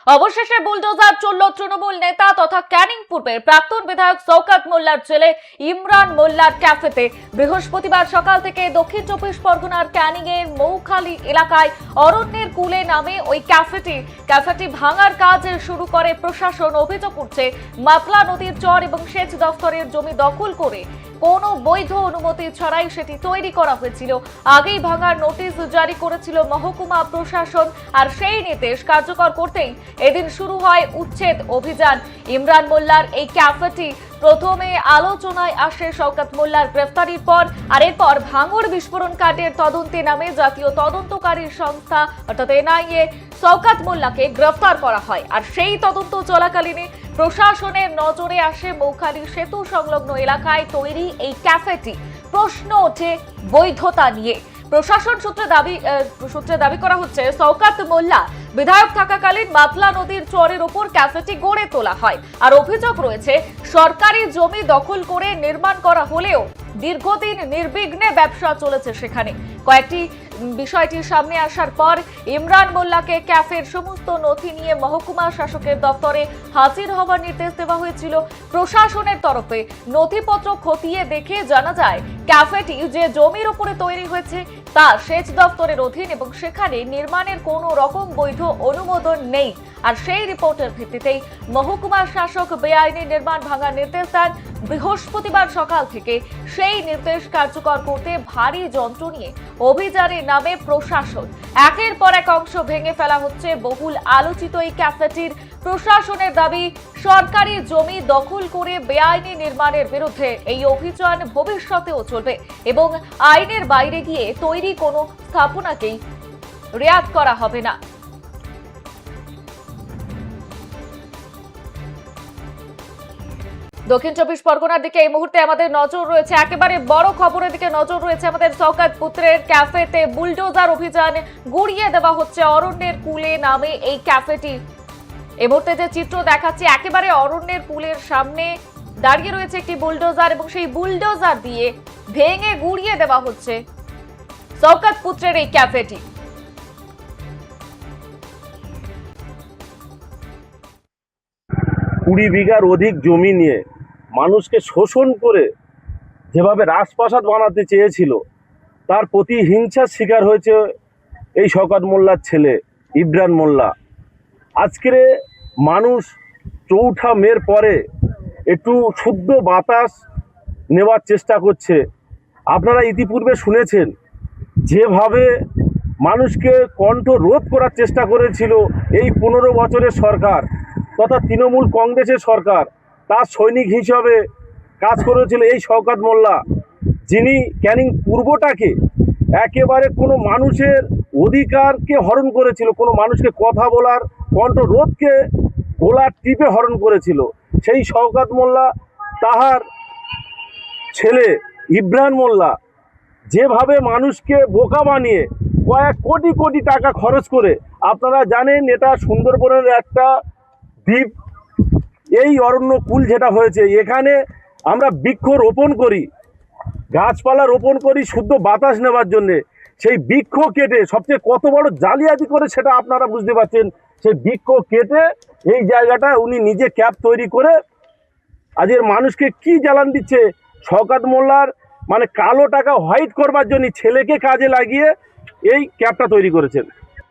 অবশেষে বুলডোজার চলল তৃণমূল নেতা তথা ক্যানিং পূর্বের প্রাক্তন বিধায়ক শওকত মোল্লার ছেলে ইমরান মোল্লার ক্যাফেতে। বৃহস্পতিবার সকাল থেকে দক্ষিণ চব্বিশ পরগনার ক্যানিং এর মৌখালী এলাকায় অরণ্যের কুলে নামে ওই ক্যাফেটি ভাঙার কাজ শুরু করে প্রশাসন। অভিযোগ উঠছে মাতলা নদীর চর এবং সেচ দফতরের জমি দখল করে কোনো বৈধ অনুমতি ছাড়াই সেটি তৈরি করা হয়েছিল। আগেই ভাঙার নোটিশ জারি করেছিল মহকুমা প্রশাসন, আর সেই নির্দেশ কার্যকর করতেই এদিন শুরু হয় উচ্ছেদ অভিযান। ইমরান মোল্লার এই ক্যাফেটি প্রথমে আলোচনায় আসে শওকত মোল্লার গ্রেফতারির পর, আর এরপর ভাঙড় বিস্ফোরণ কাণ্ডের তদন্তে নামে জাতীয় তদন্তকারী সংস্থা অর্থাৎ এনআইএ শওকত মোল্লাকে গ্রেফতার করা হয়। আর সেই তদন্ত চলাকালীন প্রশাসনের নজরে আসে মৌখালী সেতু সংলগ্ন এলাকায় তৈরি এই ক্যাফেটি। প্রশ্ন ওঠে বৈধতা নিয়ে। প্রশাসন সূত্রে দাবি করা হচ্ছে শওকত মোল্লা বিধায়ক থাকাকালীন মাতলা নদীর চরের উপর ক্যাফেটি গড়ে তোলা হয়, আর অভিযোগ রয়েছে সরকারি জমি দখল করে নির্মাণ করা হলেও দীর্ঘদিন নির্বিঘ্নে ব্যবসা চলেছে সেখানে। কয়েকটি বিষয়টি সামনে আসার পর ইমরান মোল্লাকে ক্যাফের সমস্ত নথি নিয়ে মহকুমা শাসকের দপ্তরে হাজির হওয়ার নির্দেশ দেওয়া হয়েছিল। প্রশাসনের তরফে নথিপত্র খতিয়ে দেখে জানা যায় ক্যাফেটি যে জমির উপরে তৈরি হয়েছে তা সেচ দপ্তরের অধীন এবং সেখানে নির্মাণের কোনো রকম বৈধ অনুমোদন নেই। আর সেই রিপোর্টের ভিত্তিতেই মহকুমা শাসক বেআইনি নির্মাণ ভাঙার নির্দেশ দেন। বৃহস্পতিবার সকাল থেকে সেই নির্দেশ কার্যকর করতে ভারী যন্ত্র নিয়ে অভিযানে নামে প্রশাসন। একের পর এক অংশ ভেঙে ফেলা হচ্ছে বহুল আলোচিত এই ক্যাফেটির। প্রশাসনের দাবি সরকারি জমি দখল করে বেআইনি নির্মাণের বিরুদ্ধে এই অভিযান ভবিষ্যতেও চলবে এবং আইনের বাইরে গিয়ে তৈরি কোনো স্থাপনাকেই রেয়াত করা হবে না। দক্ষিণ চব্বিশ পরগনার দিকে এই মুহূর্তে আমাদের নজর রয়েছে, একেবারে বড় খবরের দিকে নজর রয়েছে আমাদের। শওকত পুত্রের ক্যাফেতে বুলডোজার অভিযান গুড়িয়ে দেওয়া হচ্ছে অরণ্যের কুলে নামে এই ক্যাফেটি। এই মুহূর্তে যে চিত্র দেখাচ্ছি একেবারে অরণ্যের কুলের সামনে দাঁড়িয়ে রয়েছে একটি বুলডোজার এবং সেই বুলডোজার দিয়ে ভেঙে গুড়িয়ে দেওয়া হচ্ছে শওকত পুত্রের এই ক্যাফেটি। 20 বিঘার অধিক জমি নিয়ে মানুষকে শোষণ করে যেভাবে রাজপ্রাসাদ বানাতে চেয়েছিল তার প্রতিহিংসার শিকার হয়েছে এই শওকত মোল্লার ছেলে ইমরান মোল্লা। আজকের মানুষ 4ঠা মের পরে একটু শুদ্ধ বাতাস নেওয়ার চেষ্টা করছে। আপনারা ইতিপূর্বে শুনেছেন যেভাবে মানুষকে কণ্ঠ রোধ করার চেষ্টা করেছিল এই 15 বছরের সরকার তথা তৃণমূল কংগ্রেসের সরকার, তার সৈনিক হিসাবে কাজ করেছিল এই শওকত মোল্লা, যিনি ক্যানিং পূর্বটাকে একেবারে কোনো মানুষের অধিকারকে হরণ করেছিল, কোনো মানুষকে কথা বলার কণ্ঠ রোধকে গোলার টিপে হরণ করেছিল। সেই শওকত মোল্লা তাহার ছেলে ইমরান মোল্লা যেভাবে মানুষকে বোকা বানিয়ে কয়েক কোটি কোটি টাকা খরচ করে, আপনারা জানেন এটা সুন্দরবনের একটা দ্বীপ, এই অরণ্য কুল যেটা হয়েছে এখানে আমরা বৃক্ষ রোপণ করি, গাছপালা রোপণ করি শুদ্ধ বাতাস নেওয়ার জন্যে। সেই বৃক্ষ কেটে সবচেয়ে কত বড় জালিয়াতি করে সেটা আপনারা বুঝতে পারছেন। সেই বৃক্ষ কেটে এই জায়গাটা উনি নিজে ক্যাপ তৈরি করে আজকের মানুষকে কি জ্বালান দিচ্ছে। শওকত মোল্লার মানে কালো টাকা হোয়াইট করবার জন্য ছেলেকে কাজে লাগিয়ে এই ক্যাপটা তৈরি করেছেন।